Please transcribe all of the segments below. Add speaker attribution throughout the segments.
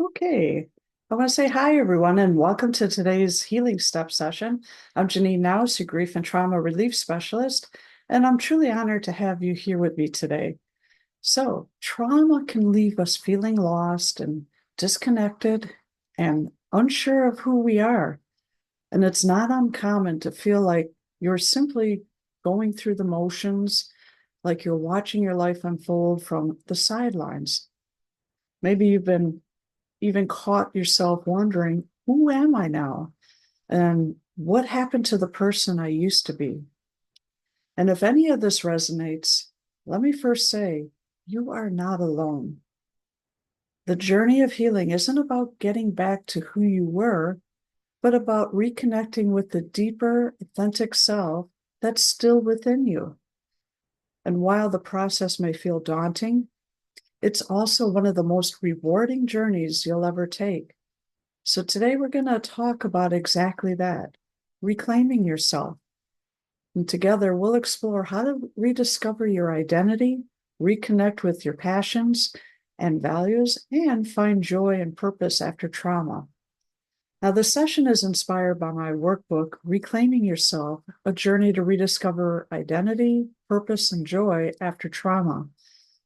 Speaker 1: Okay, I want to say hi, everyone, and welcome to today's Healing Step session. I'm Janine Naus, your grief and trauma relief specialist, and I'm truly honored to have you here with me today. So, trauma can leave us feeling lost and disconnected and unsure of who we are. And it's not uncommon to feel like you're simply going through the motions, like you're watching your life unfold from the sidelines. Maybe you've been even caught yourself wondering, who am I now? And what happened to the person I used to be? And if any of this resonates, let me first say, you are not alone. The journey of healing isn't about getting back to who you were, but about reconnecting with the deeper, authentic self that's still within you. And while the process may feel daunting, it's also one of the most rewarding journeys you'll ever take. So today we're going to talk about exactly that, reclaiming yourself. And together we'll explore how to rediscover your identity, reconnect with your passions and values, and find joy and purpose after trauma. Now, the session is inspired by my workbook, Reclaiming Yourself, a journey to rediscover identity, purpose, and joy after trauma.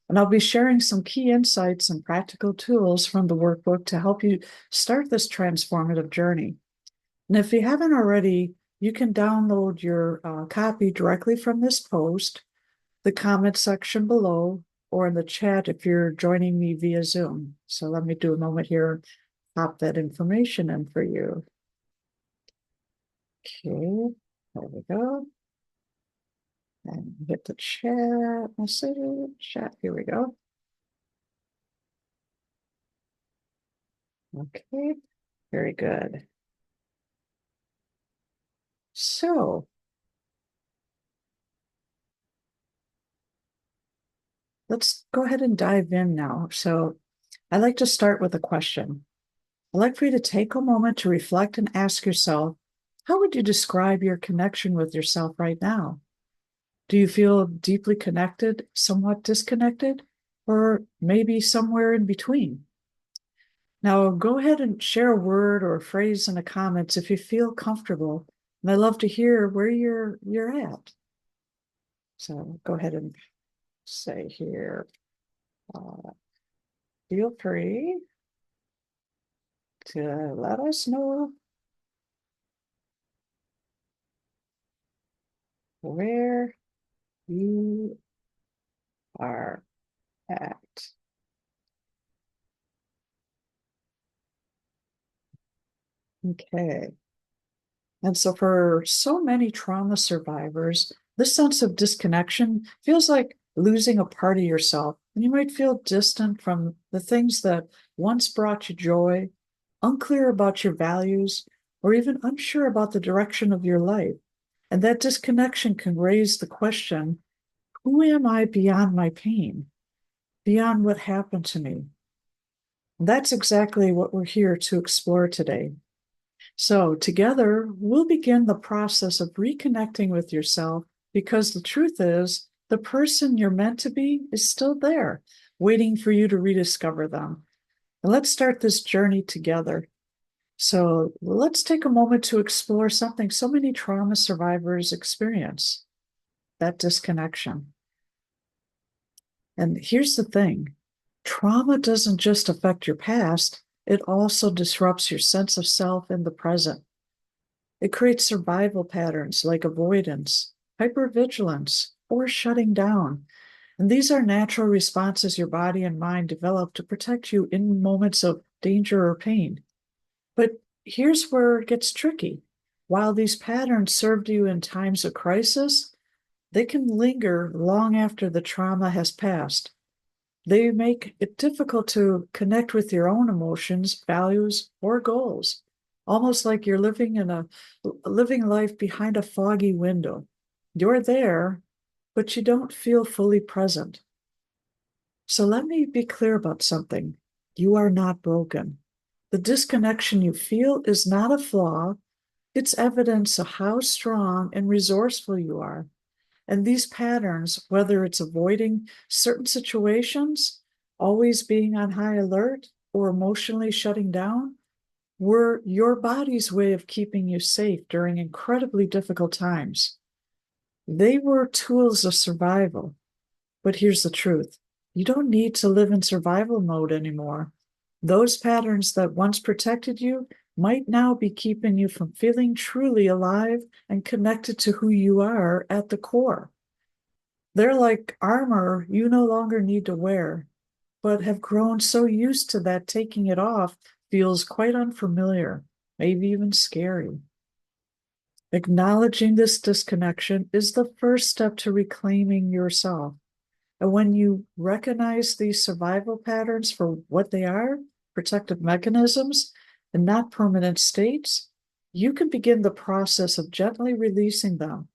Speaker 1: And I'll be sharing some key insights and practical tools from the workbook to help you start this transformative journey. And if you haven't already, you can download your copy directly from this post, the comment section below, or in the chat if you're joining me via Zoom. So let me do a moment here and pop that information in for you. Okay, there we go. And hit the chat message. Chat, here we go. Okay, very good. So let's go ahead and dive in now. So I'd like to start with a question. I'd like for you to take a moment to reflect and ask yourself, how would you describe your connection with yourself right now? Do you feel deeply connected, somewhat disconnected, or maybe somewhere in between? Now, go ahead and share a word or a phrase in the comments if you feel comfortable. And I'd love to hear where you're at. So go ahead and say here, uh, feel free to let us know where you are at. Okay. And so for so many trauma survivors, this sense of disconnection feels like losing a part of yourself. And you might feel distant from the things that once brought you joy, unclear about your values, or even unsure about the direction of your life. And that disconnection can raise the question, who am I beyond my pain, beyond what happened to me? And that's exactly what we're here to explore today. So, together, we'll begin the process of reconnecting with yourself because the truth is, the person you're meant to be is still there, waiting for you to rediscover them. And let's start this journey together. So, let's take a moment to explore something so many trauma survivors experience, that disconnection. And here's the thing, trauma doesn't just affect your past, it also disrupts your sense of self in the present. It creates survival patterns like avoidance, hypervigilance, or shutting down. And these are natural responses your body and mind develop to protect you in moments of danger or pain. But here's where it gets tricky. While these patterns served you in times of crisis, they can linger long after the trauma has passed. They make it difficult to connect with your own emotions, values, or goals, almost like you're living life behind a foggy window. You're there, but you don't feel fully present. So let me be clear about something. You are not broken. The disconnection you feel is not a flaw. It's evidence of how strong and resourceful you are. And these patterns, whether it's avoiding certain situations, always being on high alert, or emotionally shutting down were your body's way of keeping you safe during incredibly difficult times. They were tools of survival. But here's the truth. You don't need to live in survival mode anymore. Those patterns that once protected you might now be keeping you from feeling truly alive and connected to who you are at the core. They're like armor you no longer need to wear, but have grown so used to that taking it off feels quite unfamiliar, maybe even scary. Acknowledging this disconnection is the first step to reclaiming yourself. And when you recognize these survival patterns for what they are, protective mechanisms, and not permanent states, you can begin the process of gently releasing them.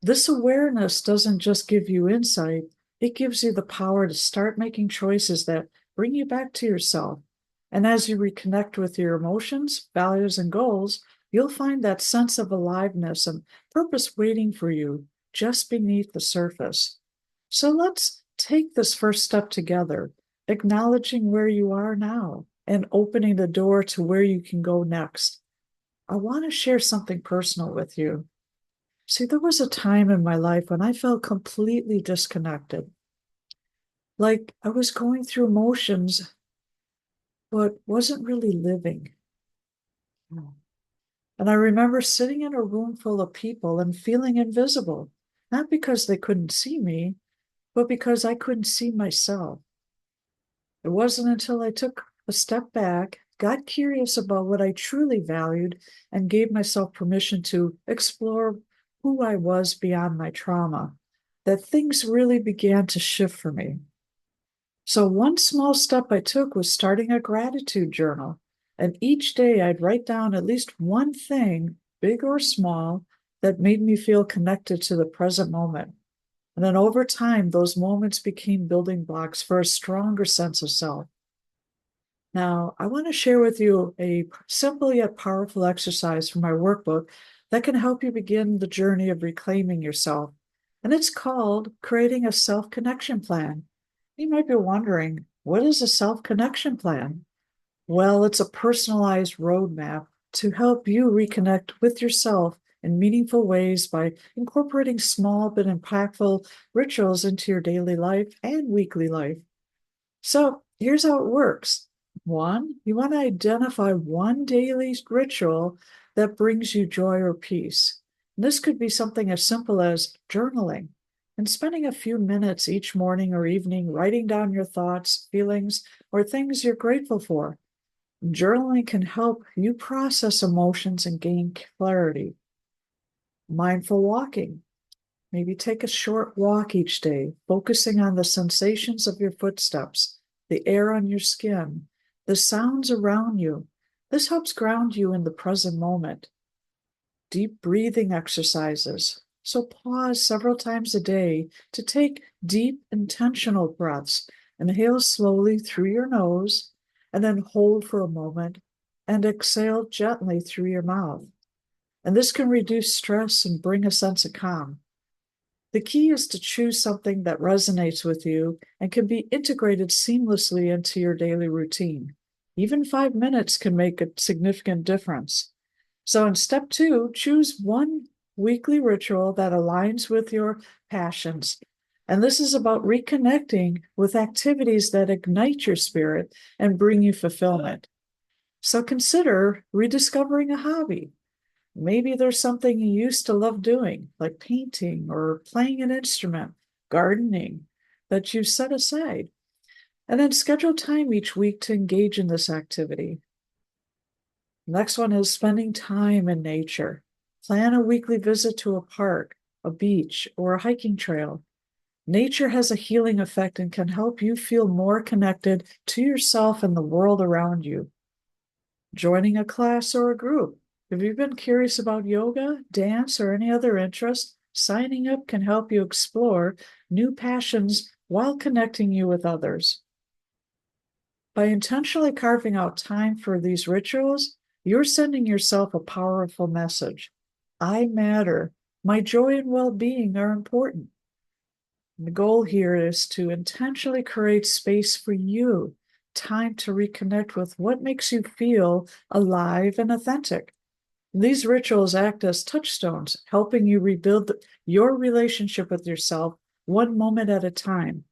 Speaker 1: This awareness doesn't just give you insight, it gives you the power to start making choices that bring you back to yourself. And as you reconnect with your emotions, values, and goals, you'll find that sense of aliveness and purpose waiting for you just beneath the surface. So let's take this first step together, acknowledging where you are now and opening the door to where you can go next. I want to share something personal with you. See, there was a time in my life when I felt completely disconnected, like I was going through emotions, but wasn't really living. And I remember sitting in a room full of people and feeling invisible, not because they couldn't see me, but because I couldn't see myself. It wasn't until I took a step back, got curious about what I truly valued, and gave myself permission to explore who I was beyond my trauma that things really began to shift for me. So, one small step I took was starting a gratitude journal. And each day I'd write down at least one thing, big or small, that made me feel connected to the present moment. And then over time, those moments became building blocks for a stronger sense of self. Now, I want to share with you a simple yet powerful exercise from my workbook that can help you begin the journey of reclaiming yourself. And it's called Creating a Self-Connection Plan. You might be wondering, what is a self-connection plan? Well, it's a personalized roadmap to help you reconnect with yourself in meaningful ways by incorporating small but impactful rituals into your daily life and weekly life. So here's how it works. One, you want to identify one daily ritual that brings you joy or peace. This could be something as simple as journaling and spending a few minutes each morning or evening writing down your thoughts, feelings, or things you're grateful for. Journaling can help you process emotions and gain clarity. Mindful walking. Maybe take a short walk each day, focusing on the sensations of your footsteps, the air on your skin, the sounds around you. This helps ground you in the present moment. Deep breathing exercises. So pause several times a day to take deep, intentional breaths. Inhale slowly through your nose, and then hold for a moment, and exhale gently through your mouth. And this can reduce stress and bring a sense of calm. The key is to choose something that resonates with you and can be integrated seamlessly into your daily routine. Even 5 minutes can make a significant difference. So in step two, choose one weekly ritual that aligns with your passions. And this is about reconnecting with activities that ignite your spirit and bring you fulfillment. So consider rediscovering a hobby. Maybe there's something you used to love doing, like painting or playing an instrument, gardening, that you set aside. And then schedule time each week to engage in this activity. Next one is spending time in nature. Plan a weekly visit to a park, a beach, or a hiking trail. Nature has a healing effect and can help you feel more connected to yourself and the world around you. Joining a class or a group. If you've been curious about yoga, dance, or any other interest, signing up can help you explore new passions while connecting you with others. By intentionally carving out time for these rituals, you're sending yourself a powerful message. I matter. My joy and well-being are important. And the goal here is to intentionally create space for you time to reconnect with what makes you feel alive and authentic. These rituals act as touchstones, helping you rebuild your relationship with yourself one moment at a time.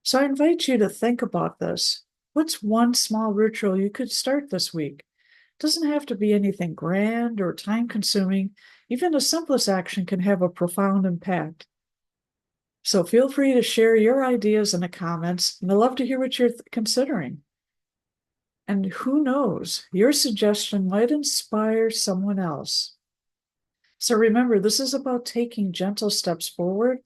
Speaker 1: So I invite you to think about this. What's one small ritual you could start this week? It doesn't have to be anything grand or time consuming. Even the simplest action can have a profound impact. So feel free to share your ideas in the comments, and I'd love to hear what you're considering. And who knows, your suggestion might inspire someone else. So remember, this is about taking gentle steps forward.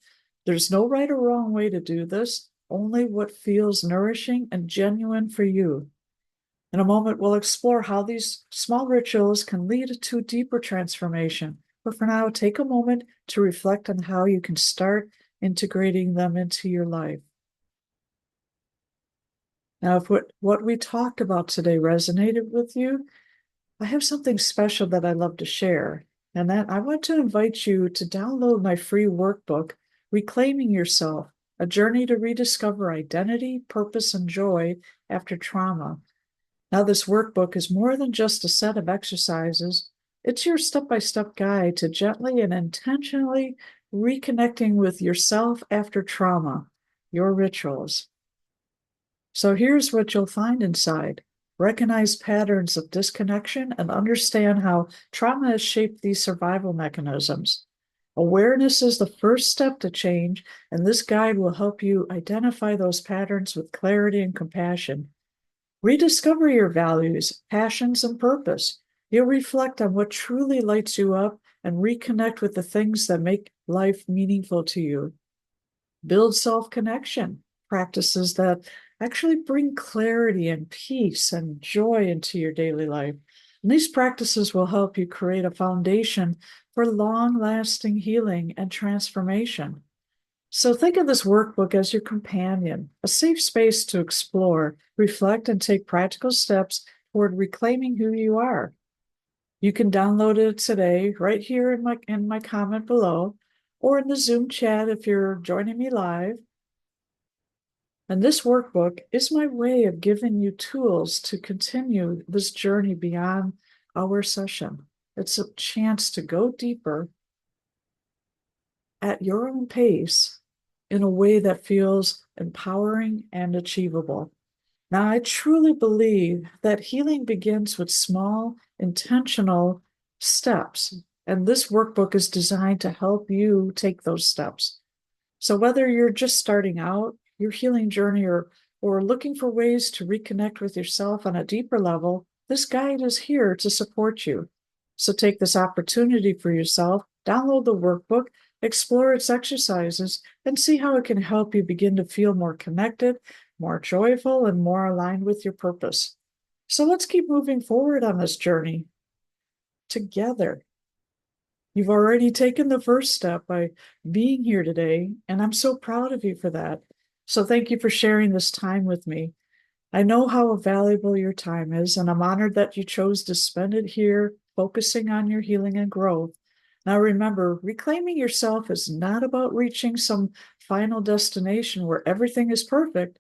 Speaker 1: There's no right or wrong way to do this, only what feels nourishing and genuine for you. In a moment, we'll explore how these small rituals can lead to deeper transformation. But for now, take a moment to reflect on how you can start integrating them into your life. Now, if what we talked about today resonated with you, I have something special that I'd love to share. And that I want to invite you to download my free workbook, Reclaiming Yourself, a journey to rediscover identity, purpose, and joy after trauma. Now, this workbook is more than just a set of exercises. It's your step-by-step guide to gently and intentionally reconnecting with yourself after trauma, your rituals. So here's what you'll find inside. Recognize patterns of disconnection and understand how trauma has shaped these survival mechanisms. Awareness is the first step to change, and this guide will help you identify those patterns with clarity and compassion. Rediscover your values, passions, and purpose. You'll reflect on what truly lights you up and reconnect with the things that make life meaningful to you. Build self-connection, practices that actually bring clarity and peace and joy into your daily life. And these practices will help you create a foundation for long-lasting healing and transformation. So think of this workbook as your companion, a safe space to explore, reflect, and take practical steps toward reclaiming who you are. You can download it today right here in my comment below, or in the Zoom chat if you're joining me live. And this workbook is my way of giving you tools to continue this journey beyond our session. It's a chance to go deeper at your own pace in a way that feels empowering and achievable. Now, I truly believe that healing begins with small, intentional steps, and this workbook is designed to help you take those steps. So whether you're just starting out your healing journey or looking for ways to reconnect with yourself on a deeper level, this guide is here to support you. So take this opportunity for yourself, download the workbook, explore its exercises, and see how it can help you begin to feel more connected, more joyful, and more aligned with your purpose. So let's keep moving forward on this journey together. You've already taken the first step by being here today, and I'm so proud of you for that. So thank you for sharing this time with me. I know how valuable your time is, and I'm honored that you chose to spend it here focusing on your healing and growth. Now remember, reclaiming yourself is not about reaching some final destination where everything is perfect.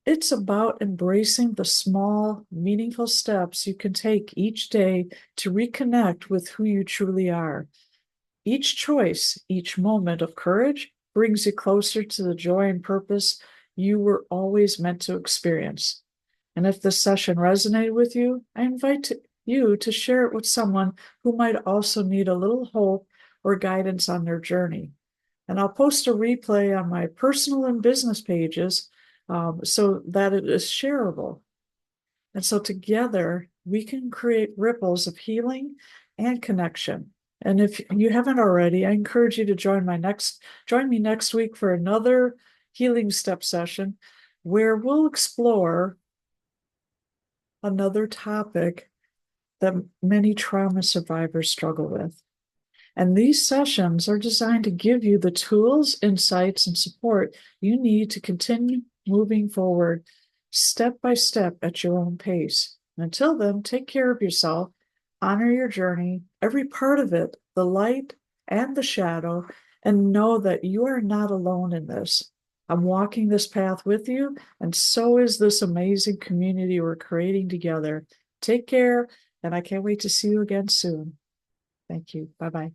Speaker 1: It's about embracing the small, meaningful steps you can take each day to reconnect with who you truly are. Each choice, each moment of courage brings you closer to the joy and purpose you were always meant to experience. And if this session resonated with you, I invite you to share it with someone who might also need a little hope or guidance on their journey. And I'll post a replay on my personal and business pages so that it is shareable. And so together we can create ripples of healing and connection. And if you haven't already, I encourage you to join me next week for another healing step session where we'll explore another topic that many trauma survivors struggle with. And these sessions are designed to give you the tools, insights, and support you need to continue moving forward step by step at your own pace. And until then, take care of yourself, honor your journey, every part of it, the light and the shadow, and know that you are not alone in this. I'm walking this path with you, and so is this amazing community we're creating together. Take care, and I can't wait to see you again soon. Thank you. Bye bye.